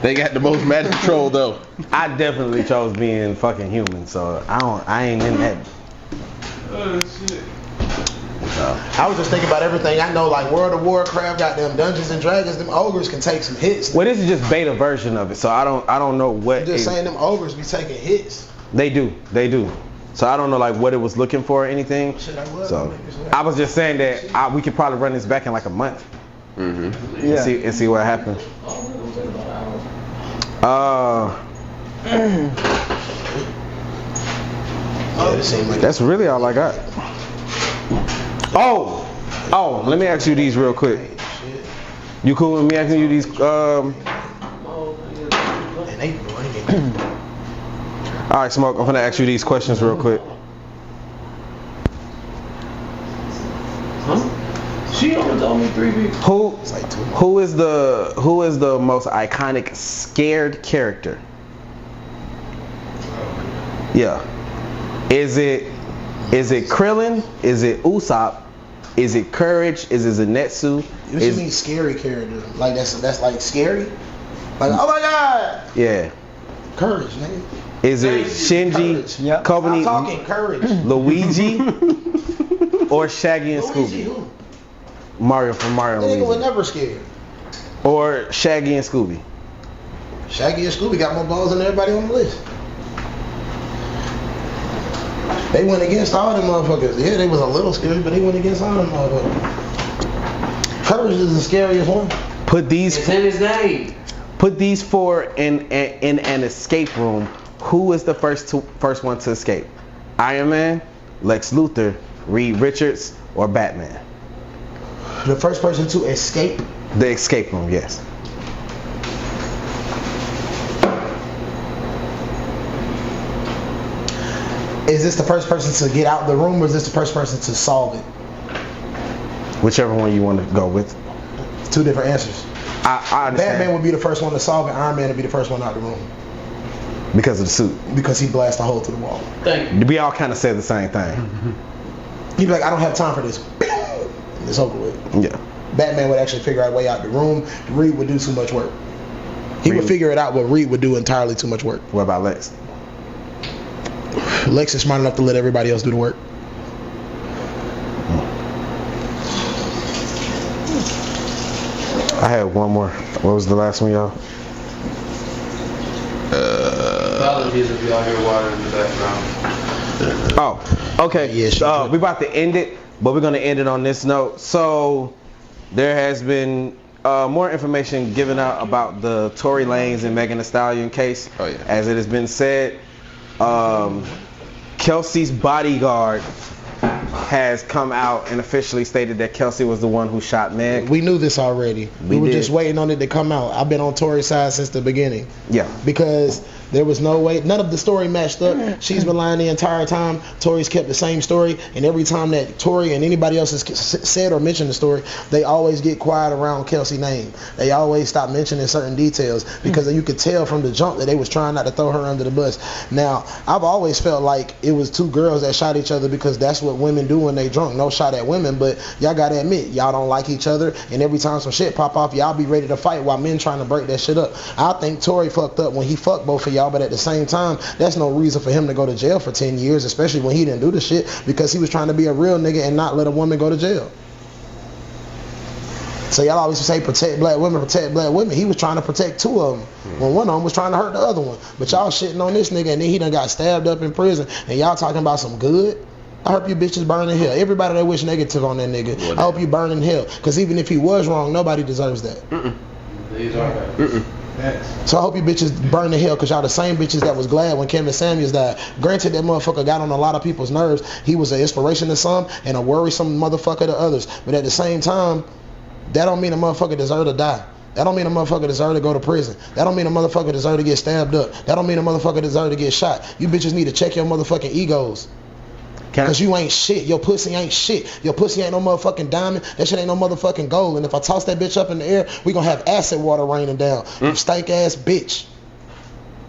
They got the most magic troll though. I definitely chose being fucking human, so I ain't in that. Oh shit. I was just thinking about everything. I know, like World of Warcraft, got them Dungeons and Dragons. Them ogres can take some hits. Well, this is just beta version of it, so I don't know what. I'm just saying, them ogres be taking hits. They do. So I don't know like what it was looking for or anything. Shit, So I was just saying that we could probably run this back in like a month. Mm-hmm. Yeah. And see what happens. That's really all I got. Oh, let me ask you these real quick. You cool with me asking you these? All right, Smoke. I'm gonna ask you these questions real quick. She only told me 3 weeks. Who is the most iconic scared character? Yeah. Is it Krillin? Is it Usopp? Is it Courage? Is it Zenitsu? What you mean scary character? Like that's like scary? Like, oh my god! Yeah. Courage, nigga. Is it Shinji, Yep. Kobani, I'm talking Courage. Luigi, or Shaggy and Luigi Scooby? who? Mario from Mario That and nigga was Luigi. never scared. Or Shaggy and Scooby? Shaggy and Scooby got more balls than everybody on the list. They went against all them motherfuckers. Yeah, they was a little scary, but they went against all them motherfuckers. Courage is the scariest one. Put these It's in his name. Put these four in an escape room. Who is the first one to escape? Iron Man, Lex Luthor, Reed Richards, or Batman? The first person to escape? The escape room, yes. Is this the first person to get out the room, or is this the first person to solve it? Whichever one you want to go with. Two different answers. I understand. Batman would be the first one to solve it. Iron Man would be the first one out the room. Because of the suit. Because he blasted a hole through the wall. Thank you. We all kind of said the same thing. He'd be like, I don't have time for this. It's over with. Yeah. Batman would actually figure out a way out the room. Reed would do too much work. He would figure it out, but Reed would do entirely too much work. What about Lex? Lex is smart enough to let everybody else do the work. I had one more. What was the last one, y'all? Apologies if y'all hear water in the background. Oh, okay. Yeah, we about to end it, but we're gonna end it on this note. So there has been more information given out about the Tory Lanez and Megan Thee Stallion case. Oh, yeah. As it has been said, Kelsey's bodyguard has come out and officially stated that Kelsey was the one who shot Meg. We knew this already. We were did. just waiting on it to come out. I've been on Tory's side since the beginning. Yeah. Because there was no way, none of the story matched up. She's been lying the entire time. Tory's kept the same story, and every time that Tory and anybody else has said or mentioned the story, they always get quiet around Kelsey's name. They always stop mentioning certain details because you could tell from the jump that they was trying not to throw her under the bus. Now, I've always felt like it was two girls that shot each other because that's what women do when they drunk. No shot at women, but y'all gotta admit, y'all don't like each other, and every time some shit pop off, y'all be ready to fight while men trying to break that shit up. I think Tory fucked up when he fucked both of y'all, but at the same time, that's no reason for him to go to jail for 10 years, especially when he didn't do the shit, because he was trying to be a real nigga and not let a woman go to jail. So y'all always say protect black women, protect black women. He was trying to protect two of them when one of them was trying to hurt the other one. But y'all shitting on this nigga, and then he done got stabbed up in prison, and y'all talking about some good? I hope you bitches burn in hell. Everybody that wish negative on that nigga, I hope you burn in hell. Because even if he was wrong, nobody deserves that. These are So I hope you bitches burn in hell, because y'all the same bitches that was glad when Kevin Samuels died. Granted, that motherfucker got on a lot of people's nerves. He was an inspiration to some and a worrisome motherfucker to others. But at the same time, that don't mean a motherfucker deserve to die. That don't mean a motherfucker deserve to go to prison. That don't mean a motherfucker deserve to get stabbed up. That don't mean a motherfucker deserve to get shot. You bitches need to check your motherfucking egos. Cause you ain't shit. Your pussy ain't shit. Your pussy ain't no motherfucking diamond. That shit ain't no motherfucking gold. And if I toss that bitch up in the air, we gonna have acid water raining down. You stank ass bitch.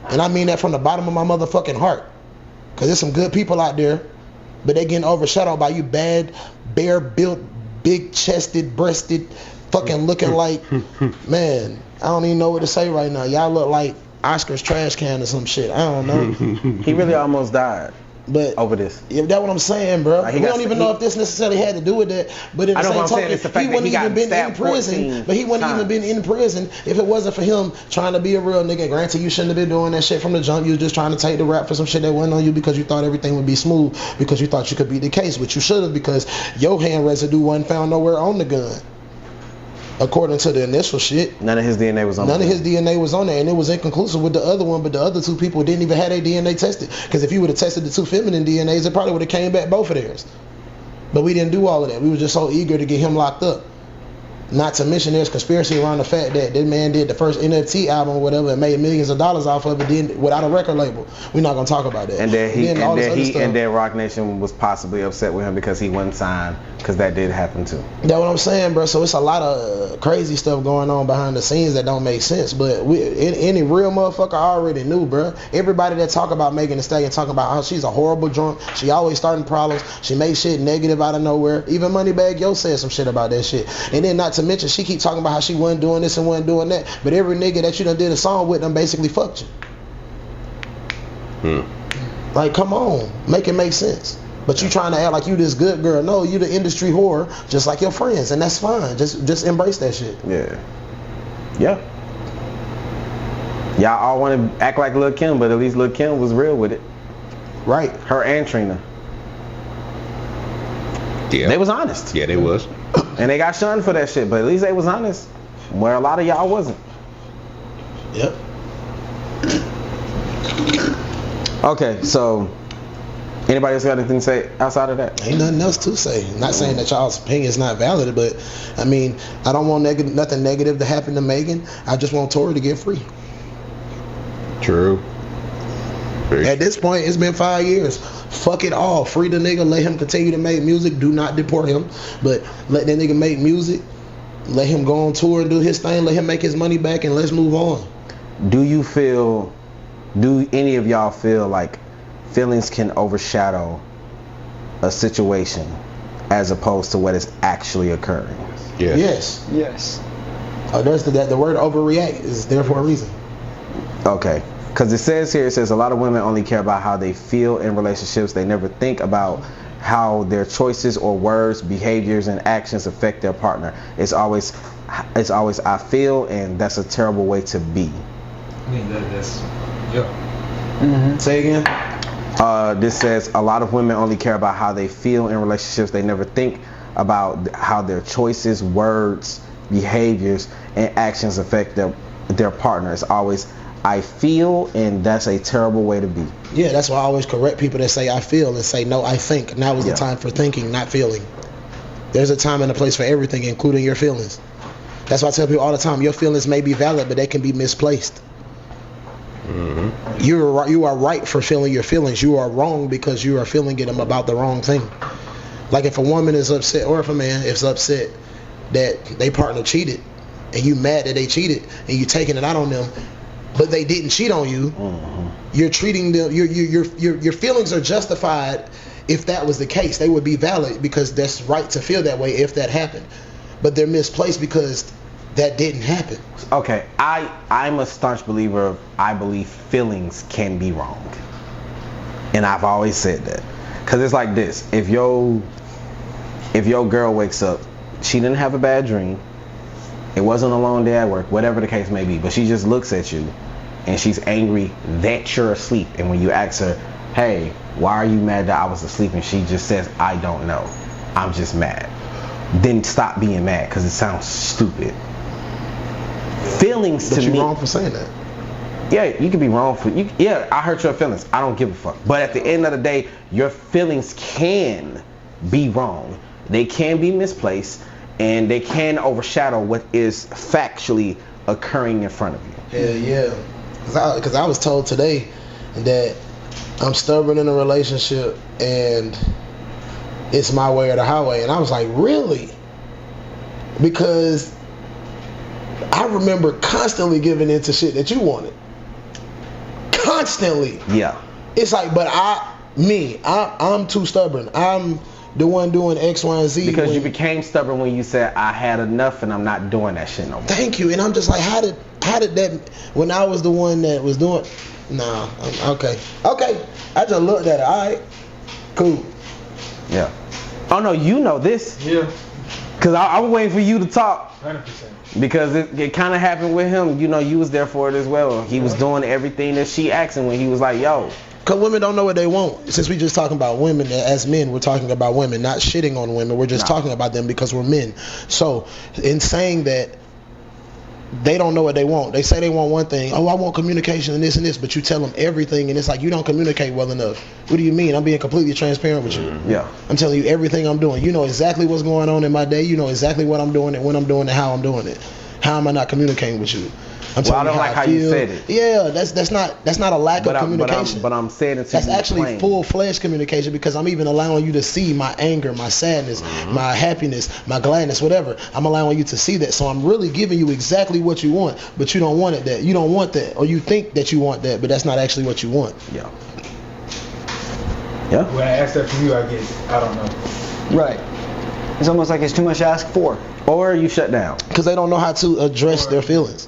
And I mean that from the bottom of my motherfucking heart. Cause there's some good people out there, but they getting overshadowed by you bad, bare built, big chested, breasted, fucking looking like, man, I don't even know what to say right now. Y'all look like Oscar's trash can or some shit. I don't know. He really almost died. But over this. Yeah, that's what I'm saying, bro. Like we don't even know if this necessarily had to do with that. But in the same token, he wouldn't even been in prison. But he wouldn't even been in prison if it wasn't for him trying to be a real nigga. Granted, you shouldn't have been doing that shit from the jump. You was just trying to take the rap for some shit that wasn't on you because you thought everything would be smooth, because you thought you could beat the case, which you should have, because your hand residue wasn't found nowhere on the gun. According to the initial shit, none of his DNA was on there. None of his DNA was on there, and it was inconclusive with the other one. But the other two people didn't even have their DNA tested. Because if you would have tested the two feminine DNAs, it probably would have came back both of theirs. But we didn't do all of that. We were just so eager to get him locked up. Not to mention there's conspiracy around the fact that this man did the first NFT album or whatever and made millions of dollars off of it then without a record label. We're not gonna talk about that. And then Rock Nation was possibly upset with him because he wasn't signed, because that did happen too. That's what I'm saying, bro. So it's a lot of crazy stuff going on behind the scenes that don't make sense. But any real motherfucker already knew, bro. Everybody that talk about Megan Thee Stallion talking about how she's a horrible drunk. She always starting problems. She makes shit negative out of nowhere. Even Moneybagg Yo said some shit about that shit. And then not to mention, she keep talking about how she wasn't doing this and wasn't doing that. But every nigga that you done did a song with them basically fucked you. Like, come on, make it make sense. But you trying to act like you this good girl. No, you the industry whore, just like your friends, and that's fine. Just embrace that shit. Yeah. Y'all all want to act like Lil' Kim, but at least Lil' Kim was real with it. Right. Her and Trina. Yeah. They was honest. Yeah, they was. And they got shunned for that shit, but at least they was honest. Where a lot of y'all wasn't. Yep. Okay, so anybody else got anything to say outside of that? Ain't nothing else to say. Not saying that y'all's opinion is not valid, but I mean, I don't want nothing negative to happen to Megan. I just want Tory to get free. True. At this point, it's been 5 years. Fuck it all. Free the nigga. Let him continue to make music. Do not deport him. But let that nigga make music. Let him go on tour and do his thing. Let him make his money back and let's move on. Do any of y'all feel like feelings can overshadow a situation as opposed to what is actually occurring? Yes. Oh, the word overreact is there for a reason. Okay. Because it says a lot of women only care about how they feel in relationships. They never think about how their choices or words, behaviors, and actions affect their partner. It's always I feel, and that's a terrible way to be. I mean, that's Say again. This says a lot of women only care about how they feel in relationships. They never think about how their choices, words, behaviors, and actions affect their partner. It's always I feel, and that's a terrible way to be. Yeah, that's why I always correct people that say I feel and say no, I think. Now is the time for thinking, not feeling. There's a time and a place for everything, including your feelings. That's why I tell people all the time, your feelings may be valid, but they can be misplaced. You are right for feeling your feelings. You are wrong because you are feeling it about the wrong thing. Like if a woman is upset, or if a man is upset that they partner cheated, and you mad that they cheated, and you taking it out on them, but they didn't cheat on you, you're treating them, your feelings are justified. If that was the case, they would be valid because that's right to feel that way if that happened, but they're misplaced because that didn't happen. Okay, I'm a staunch believer of, I believe feelings can be wrong, and I've always said that, because it's like this: if your girl wakes up, she didn't have a bad dream, it wasn't a long day at work, whatever the case may be, but she just looks at you and she's angry that you're asleep, and when you ask her, hey, why are you mad that I was asleep, and she just says, I don't know, I'm just mad, then stop being mad, because it sounds stupid. Feelings but to me. But you're wrong for saying that. Yeah, you can be wrong for you. Yeah, I hurt your feelings. I don't give a fuck. But at the end of the day, your feelings can be wrong. They can be misplaced, and they can overshadow what is factually occurring in front of you. Yeah. Because I was told today that I'm stubborn in a relationship and it's my way or the highway, and I was like, really? Because I remember constantly giving into shit that you wanted. Constantly. Yeah. It's like, but I'm too stubborn. I'm the one doing X, Y, and Z. Because you became stubborn when you said, I had enough and I'm not doing that shit no more. Thank you. And I'm just like, how did that, when I was the one that was doing, nah, okay. I just looked at it. All right, cool. Yeah. Oh no, you know this. Yeah. Because I was waiting for you to talk. 100%. Because it kind of happened with him. You know, you was there for it as well. He was doing everything that she asked him when he was like, yo. Because women don't know what they want. Since we just talking about women, as men, we're talking about women, not shitting on women. We're just talking about them because we're men. So, in saying that, they don't know what they want. They say they want one thing. Oh, I want communication and this, but you tell them everything, and it's like, you don't communicate well enough. What do you mean? I'm being completely transparent with you. Yeah. I'm telling you everything I'm doing. You know exactly what's going on in my day. You know exactly what I'm doing and when I'm doing it, how I'm doing it. How am I not communicating with you? I'm Well, I don't like how you said it. Yeah, that's not a lack of communication. But I'm saying it to That's you actually plain. full-fledged communication, because I'm even allowing you to see my anger, my sadness, my happiness, my gladness, whatever. I'm allowing you to see that. So I'm really giving you exactly what you want, but you don't want it that. You don't want that, or you think that you want that, but that's not actually what you want. Yeah. Yeah. When I ask that from you, I don't know. Right. It's almost like it's too much to ask for. Or you shut down. Because they don't know how to address their feelings.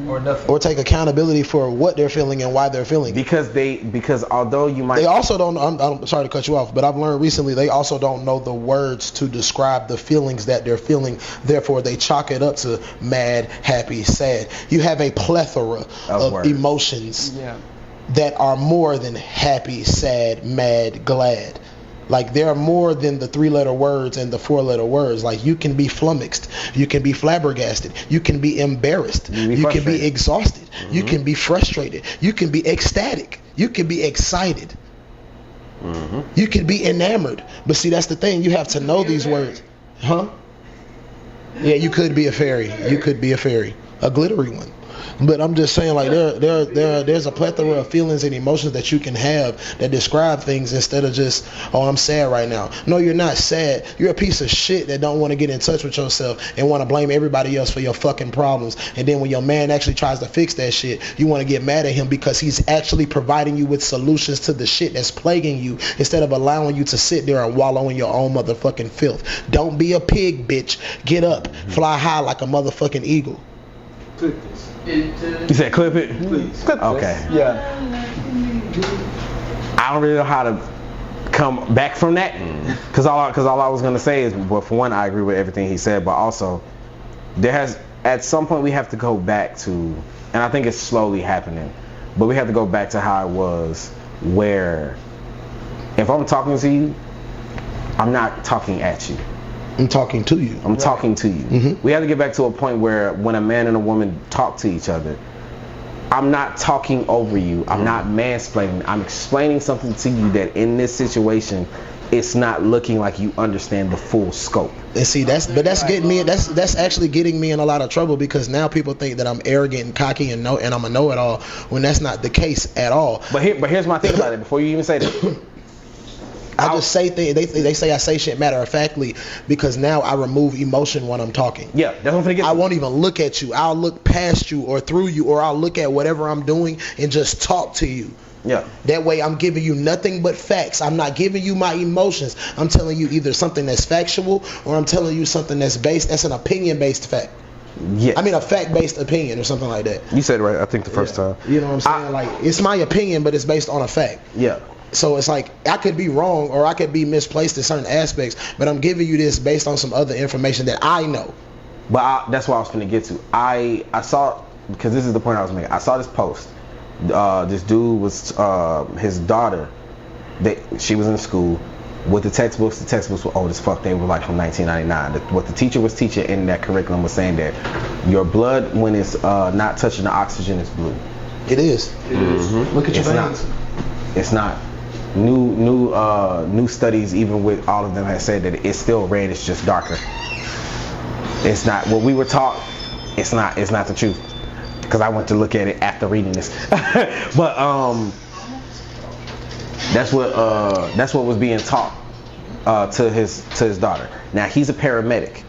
Or nothing. Or take accountability for what they're feeling and why they're feeling it. Because although you might... They also don't, I'm sorry to cut you off, but I've learned recently they also don't know the words to describe the feelings that they're feeling. Therefore, they chalk it up to mad, happy, sad. You have a plethora of emotions that are more than happy, sad, mad, glad. Like, there are more than the 3-letter words and the 4-letter words. Like, you can be flummoxed. You can be flabbergasted. You can be embarrassed. You can be exhausted. You can be frustrated. You can be ecstatic. You can be excited. You can be enamored. But see, that's the thing. You have to know these words. Huh? Yeah, you could be a fairy. You could be a fairy. A glittery one. But I'm just saying, like, there's a plethora of feelings and emotions that you can have that describe things instead of just, oh, I'm sad right now. No, you're not sad. You're a piece of shit that don't want to get in touch with yourself and want to blame everybody else for your fucking problems. And then when your man actually tries to fix that shit, you want to get mad at him because he's actually providing you with solutions to the shit that's plaguing you instead of allowing you to sit there and wallow in your own motherfucking filth. Don't be a pig, bitch. Get up. Fly high like a motherfucking eagle. Click this. You said clip it? Please. Okay. Yeah. I don't really know how to come back from that. Because all I was going to say is, well, for one, I agree with everything he said, but also, at some point we have to go back to, and I think it's slowly happening, but we have to go back to how it was, where if I'm talking to you, I'm not talking at you. I'm talking to you. I'm talking to you. We have to get back to a point where when a man and a woman talk to each other, I'm not talking over you. I'm not mansplaining. I'm explaining something to you that in this situation, it's not looking like you understand the full scope. And see, that's getting me. That's actually getting me in a lot of trouble, because now people think that I'm arrogant and cocky and I'm a know-it-all, when that's not the case at all. But here's my thing about it. Before you even say that. I just say things. They say I say shit matter-of-factly because now I remove emotion when I'm talking. Yeah, that's what I'm gonna get to. I won't even look at you. I'll look past you or through you, or I'll look at whatever I'm doing and just talk to you. Yeah. That way I'm giving you nothing but facts. I'm not giving you my emotions. I'm telling you either something that's factual or I'm telling you something that's an opinion-based fact. Yeah. I mean a fact-based opinion or something like that. You said it right, I think, the first time. You know what I'm saying? Like, it's my opinion, but it's based on a fact. Yeah. So it's like I could be wrong or I could be misplaced in certain aspects, but I'm giving you this based on some other information that I know. But that's what I was going to get to. I saw, because this is the point I was making. I saw this post. This dude was, his daughter, she was in school with the textbooks. The textbooks were old as fuck. They were like from 1999. What the teacher was teaching in that curriculum was saying that your blood, when it's not touching the oxygen, is blue. It is. Look at your veins. It's not. New studies, even with all of them, have said that it's still red. It's just darker. It's not what we were taught. It's not the truth. Because I went to look at it after reading this. But that's what was being taught to his daughter. Now he's a paramedic,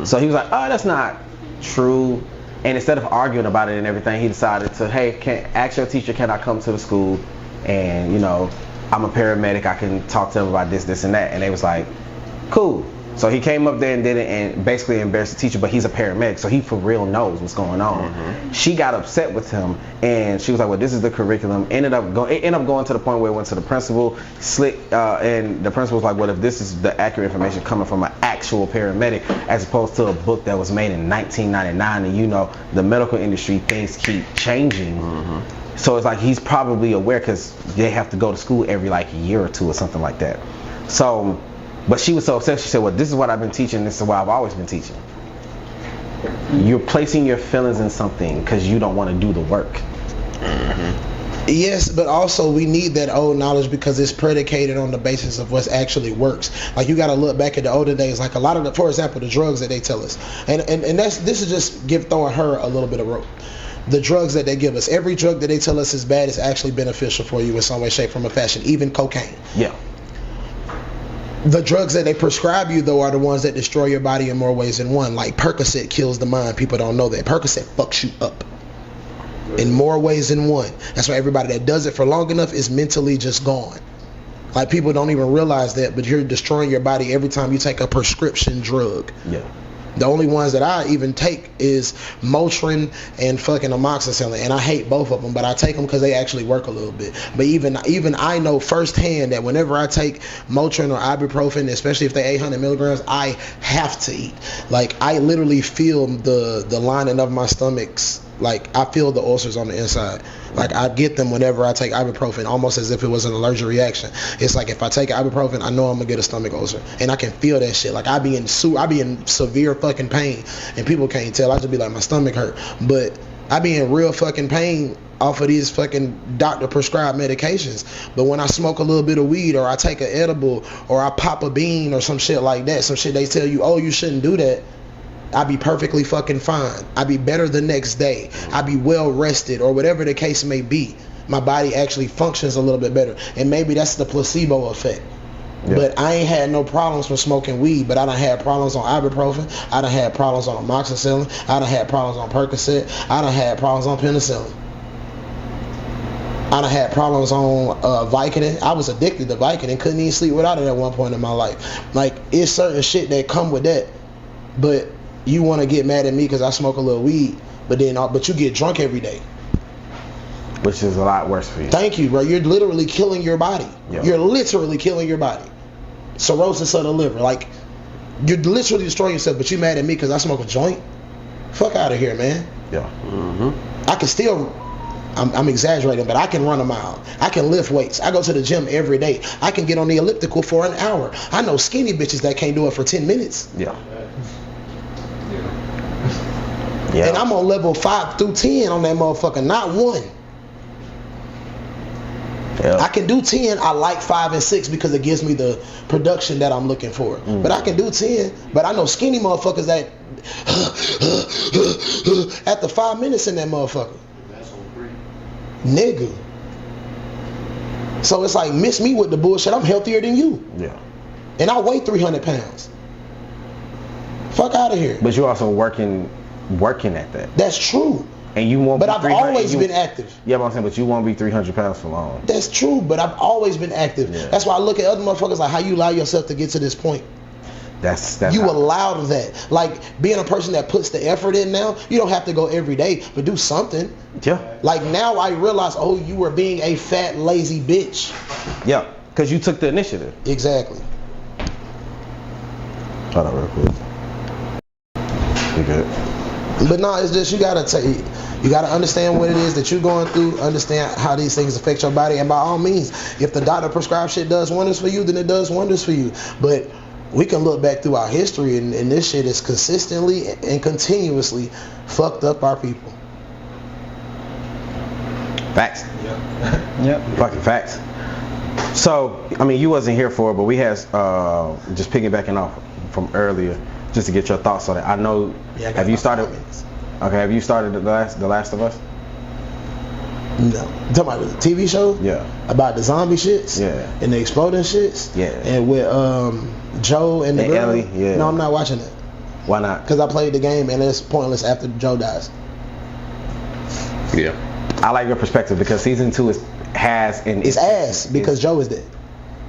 so he was like, oh, that's not true. And instead of arguing about it and everything, he decided to, hey, ask your teacher, can I come to the school and I'm a paramedic. I can talk to them about this, this, and that. And they was like, cool. So he came up there and did it and basically embarrassed the teacher, but he's a paramedic, so he for real knows what's going on. She got upset with him, and she was like, well, this is the curriculum. It ended up going to the point where it went to the principal, and the principal was like, well, if this is the accurate information coming from an actual paramedic as opposed to a book that was made in 1999, and you know, the medical industry, things keep changing. So it's like he's probably aware because they have to go to school every like year or two or something like that. So, but she was so upset. She said, well, this is what I've been teaching. This is what I've always been teaching. You're placing your feelings in something because you don't want to do the work. Yes, but also we need that old knowledge because it's predicated on the basis of what actually works. Like you got to look back at the older days, like a lot of the, for example, the drugs that they tell us, and this is just throwing her a little bit of rope. The drugs that they give us, every drug that they tell us is bad is actually beneficial for you in some way, shape, form, or fashion. Even cocaine. Yeah. The drugs that they prescribe you, though, are the ones that destroy your body in more ways than one. Like Percocet kills the mind. People don't know that. Percocet fucks you up in more ways than one. That's why everybody that does it for long enough is mentally just gone. Like people don't even realize that, but you're destroying your body every time you take a prescription drug. Yeah. The only ones that I even take is Motrin and fucking amoxicillin, and I hate both of them, but I take them because they actually work a little bit. But even I know firsthand that whenever I take Motrin or ibuprofen, especially if they're 800 milligrams, I have to eat. Like I literally feel the lining of my stomachs. Like I feel the ulcers on the inside. Like I get them whenever I take ibuprofen, almost as if it was an allergic reaction. It's like if I take ibuprofen, I know I'm gonna get a stomach ulcer, and I can feel that shit. Like I be in severe fucking pain, and people can't tell. I just be like my stomach hurt, but I be in real fucking pain off of these fucking doctor prescribed medications. But when I smoke a little bit of weed, or I take an edible, or I pop a bean or some shit like that, some shit they tell you, oh, you shouldn't do that, I be perfectly fucking fine. I be better the next day. I be well rested, or whatever the case may be. My body actually functions a little bit better, and maybe that's the placebo effect. Yeah. But I ain't had no problems from smoking weed, but I done had problems on ibuprofen. I done had problems on amoxicillin. I done had problems on Percocet. I done had problems on penicillin. I done had problems on Vicodin. I was addicted to Vicodin. Couldn't even sleep without it at one point in my life. Like, it's certain shit that come with that. But you want to get mad at me because I smoke a little weed, but you get drunk every day. Which is a lot worse for you. Thank you, bro. You're literally killing your body. Yep. You're literally killing your body. Cirrhosis of the liver. Like, you're literally destroying yourself, but you mad at me because I smoke a joint? Fuck out of here, man. Yeah. I can still, I'm exaggerating, but I can run a mile. I can lift weights. I go to the gym every day. I can get on the elliptical for an hour. I know skinny bitches that can't do it for 10 minutes. Yeah. And I'm on level 5 through 10 on that motherfucker, not 1. Yeah. I can do 10. I like 5 and 6 because it gives me the production that I'm looking for. But I can do 10. But I know skinny motherfuckers that after 5 minutes in that motherfucker. That's on free. Nigga. So it's like, miss me with the bullshit. I'm healthier than you. Yeah. And I weigh 300 pounds. Fuck out of here. But you're also working at that. That's true. And you won't. But I've always been active. Yeah, but I'm saying, but you won't be 300 pounds for long. That's true, but I've always been active. Yeah. That's why I look at other motherfuckers like, how you allow yourself to get to this point. That's you allowed that. Like being a person that puts the effort in now, you don't have to go every day, but do something. Yeah. Like now I realize, oh, you were being a fat, lazy bitch. Yeah, because you took the initiative. Exactly. Hold on real quick. You good? But no, it's just you gotta understand what it is that you're going through, understand how these things affect your body, and by all means, if the doctor prescribed shit does wonders for you, then it does wonders for you. But we can look back through our history, and this shit is consistently and continuously fucked up our people. Facts. Yep. Fucking facts. So, I mean, you wasn't here for it, but we had just piggybacking off from earlier, just to get your thoughts on it. I know. Yeah, have you started? Okay. Have you started the Last of Us? No. You talking about the TV show? Yeah. About the zombie shits? Yeah. And the exploding shits? Yeah. And with Joe and the And girl? Ellie? Yeah. No, I'm not watching it. Why not? Because I played the game and it's pointless after Joe dies. Yeah. I like your perspective because season 2 has an It's ass because Joe is dead.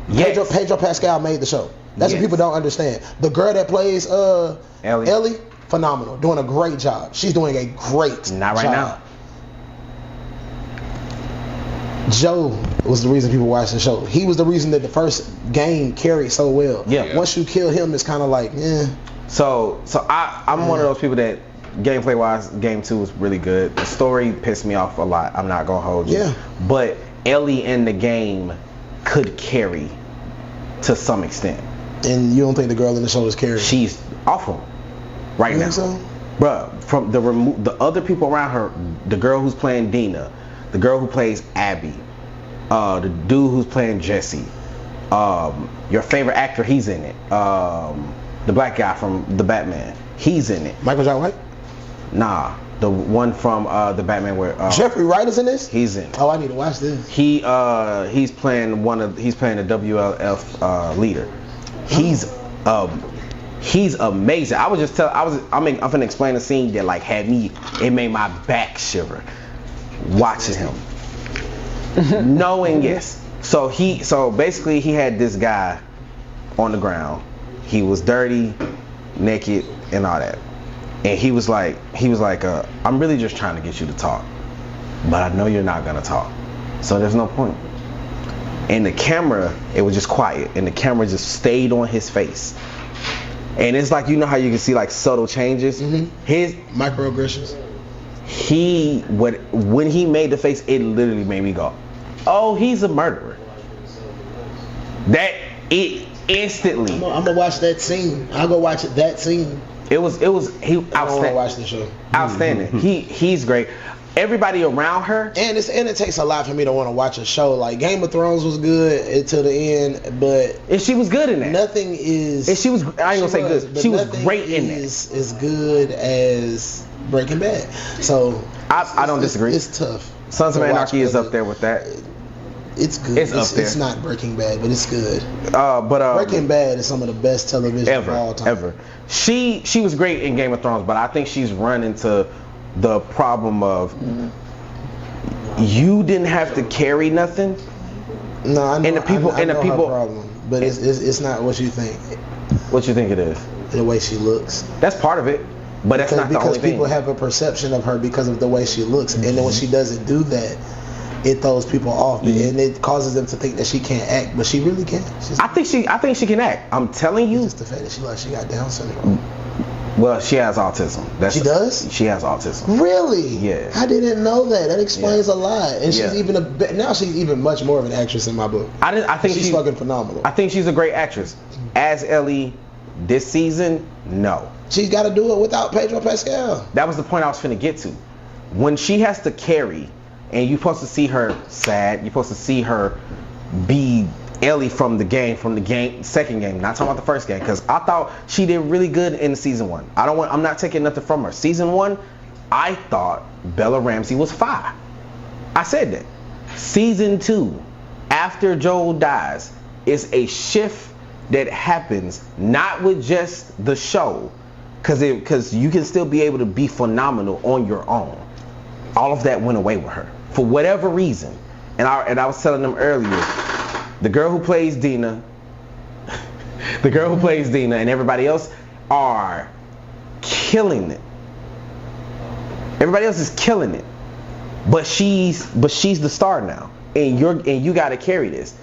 Yes. Pedro Pascal made the show. That's what Yes. people don't understand. The girl that plays Ellie. Ellie, phenomenal, doing a great job. She's doing a great Not right job. now. Joe was the reason people watched the show. He was the reason that the first game carried so well. Yeah. Once you kill him, it's kind of like, So I'm one of those people that gameplay wise, game 2 was really good. The story pissed me off a lot. I'm not gonna hold you. Yeah. But Ellie in the game could carry to some extent. And you don't think the girl in the show is carrying? She's awful right You now. think so? Bruh, from the other people around her, the girl who's playing Dina, the girl who plays Abby, the dude who's playing Jesse, your favorite actor, he's in it. The black guy from the Batman, he's in it. Michael J. White? Nah, the one from the Batman where Jeffrey Wright is in this? he's in. Oh, I need to watch this. He's playing a WLF leader. He's amazing. I'm finna explain a scene that like it made my back shiver watching him. Knowing yes. So basically he had this guy on the ground. He was dirty, naked, and all that. And he was like, I'm really just trying to get you to talk. But I know you're not gonna talk. So there's no point. And the camera, it was just quiet, and the camera just stayed on his face. And it's like, you know how you can see like subtle changes? His Microaggressions. when he made the face, it literally made me go, oh, he's a murderer. That it instantly. I'm gonna watch that scene. I'll go watch that scene. He I don't want to outstanding. watch the show. Outstanding. He's great. Everybody around her. And it takes a lot for me to want to watch a show. Like Game of Thrones was good until the end, but And she was good in that. nothing is. And she was. I ain't gonna say good. but She was nothing great in that. is as good as Breaking Bad. So I don't disagree. It's tough. Sons of to watch, Anarchy is but up there with that. It's good. It's up there. It's not Breaking Bad, but it's good. But Breaking Bad is some of the best television of all time. ever. She was great in Game of Thrones, but I think she's run into the problem of you didn't have to carry nothing. No, I know. And the people- I and the know people- her problem, but it's not what you think. What you think it is? The way she looks. That's part of it, but that's not the Because only thing. people have a perception of her because of the way she looks, and then when she doesn't do that, it throws people off, and it causes them to think that she can't act, but she really can. I think she can act. I'm telling you. Just the fact that she got Down syndrome. Well, she has autism. She does? She has autism. Really? Yeah. I didn't know that. That explains Yeah. a lot. And Yeah. now she's even much more of an actress in my book. I think She's she- fucking phenomenal. I think she's a great actress. As Ellie, this season, no. She's got to do it without Pedro Pascal. That was the point I was finna get to. When she has to carry, and you're supposed to see her sad, you're supposed to see her be Ellie from the second game, not talking about the first game, because I thought she did really good in season 1. I'm not taking nothing from her. Season 1, I thought Bella Ramsey was fire. I said that. Season 2, after Joel dies, is a shift that happens, not with just the show, because you can still be able to be phenomenal on your own. All of that went away with her for whatever reason, and I was telling them earlier, the girl who plays Dina, and everybody else are killing it. Everybody else is killing it, but she's the star now, and you got to carry this,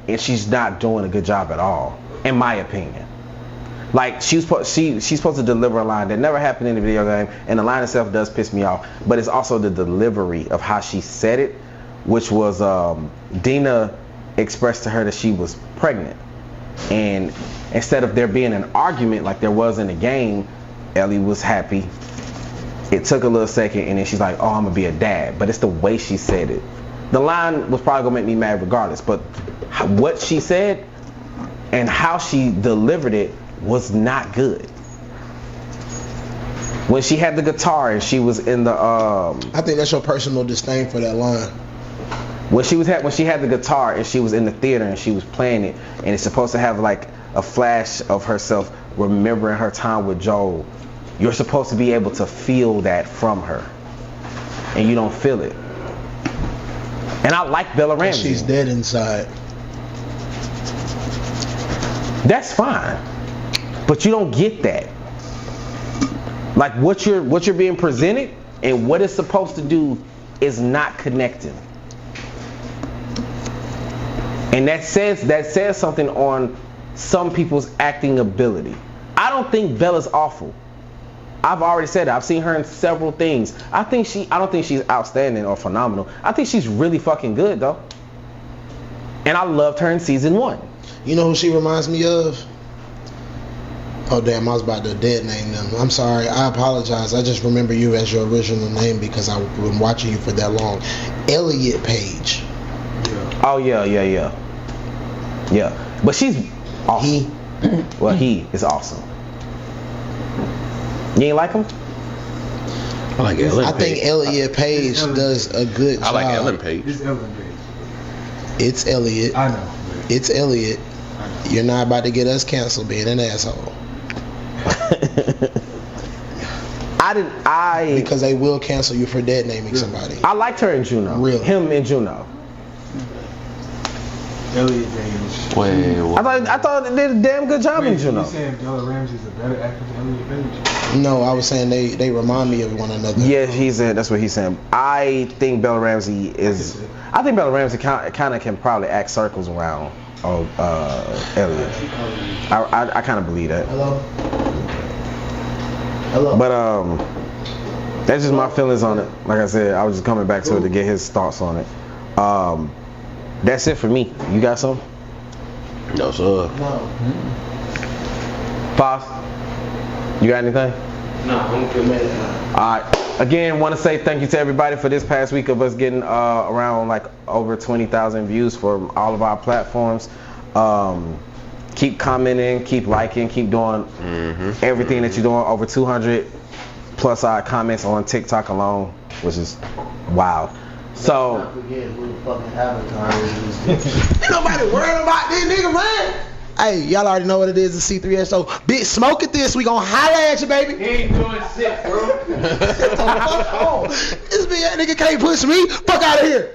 and she's not doing a good job at all, in my opinion. Like she's supposed to deliver a line that never happened in the video game, and the line itself does piss me off, but it's also the delivery of how she said it, which was Dina expressed to her that she was pregnant, and instead of there being an argument like there was in the game, Ellie was happy. It took a little second, and then she's like, oh, I'm gonna be a dad, but it's the way she said it. The line was probably gonna make me mad regardless, but what she said and how she delivered it was not good. When she had the guitar and she was in the I think that's your personal disdain for that line. when she had the guitar and she was in the theater and she was playing it, and it's supposed to have like a flash of herself remembering her time with Joel. You're supposed to be able to feel that from her, and you don't feel it. And I like Bella Ramsey. She's dead inside. That's fine, but you don't get that. Like what you're being presented and what it's supposed to do is not connecting. And that says something on some people's acting ability. I don't think Bella's awful. I've already said it. I've seen her in several things. I don't think she's outstanding or phenomenal. I think she's really fucking good though. And I loved her in season 1. You know who she reminds me of? Oh damn, I was about to dead name them. I'm sorry, I apologize. I just remember you as your original name because I've been watching you for that long. Elliot Page. Oh yeah. But she's awesome. He is awesome. You ain't like him? I like Ellen I Page. think Elliot Page does a good job. I like Ellen Page. It's Ellen Page. It's Elliot. I know. It's Elliot. You're not about to get us canceled being an asshole. Because they will cancel you for dead naming somebody. I liked her in Juno. Really? Him in Juno. Elliot Page. Wait, what? I thought they did a damn good job in Wait, Juno. you saying Bella Ramsey's a better actor than Elliot Page? No, I was saying they remind me of one another. Yeah, that's what he's saying. I think Bella Ramsey kind of can probably act circles around Elliot. I kind of believe that. Hello. But that's just my feelings on it. Like I said, I was just coming back to it to get his thoughts on it. That's it for me. You got something? No, sir. No. Pops? You got anything? No, I'm good. Alright. Again, want to say thank you to everybody for this past week of us getting around like over 20,000 views for all of our platforms. Keep commenting, keep liking, keep doing everything that you're doing. Over 200 plus our comments on TikTok alone, which is wild. So Forget who the fucking avatar is. Nobody worried about this nigga, man. Hey, y'all already know what it is, the C3S show. Big smoke at this, we gon' holla at you, baby. He ain't doing shit, bro. This big ass nigga can't push me. Fuck out of here.